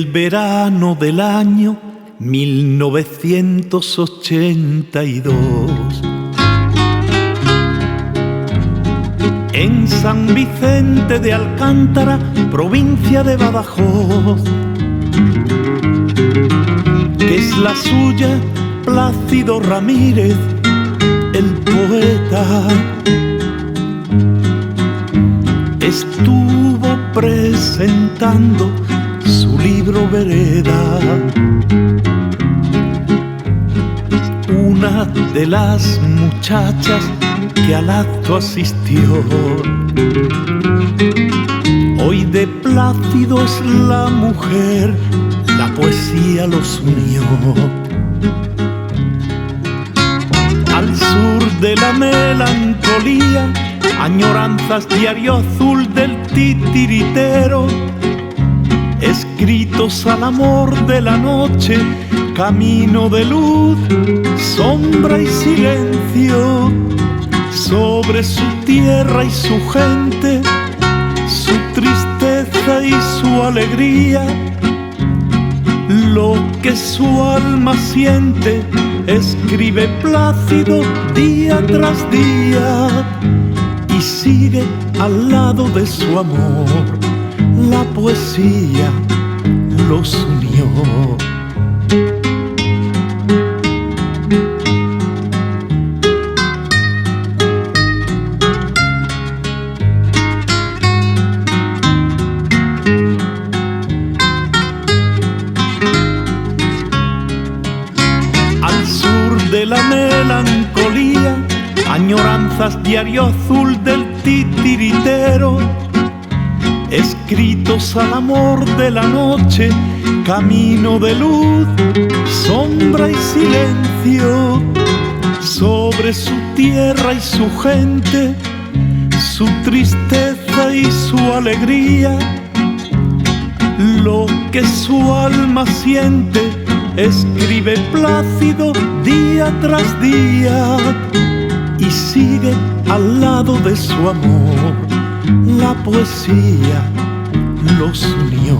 El verano del año 1982, en San Vicente de Alcántara, provincia de Badajoz, que es la suya Plácido Ramírez, el poeta, estuvo presentando su libro Vereda. Una de las muchachas que al acto asistió, hoy de Plácido es la mujer, la poesía los unió. Al sur de la melancolía, añoranzas, diario azul del titiritero, escritos al amor de la noche, camino de luz, sombra y silencio, sobre su tierra y su gente, su tristeza y su alegría. Lo que su alma siente, escribe Plácido día tras día, y sigue al lado de su amor. La poesía los unió. Al sur de la melancolía, añoranzas, diario azul del titiritero, escritos al amor de la noche, camino de luz, sombra y silencio, sobre su tierra y su gente, su tristeza y su alegría. Lo que su alma siente, escribe Plácido día tras día, y sigue al lado de su amor. La poesía los unió.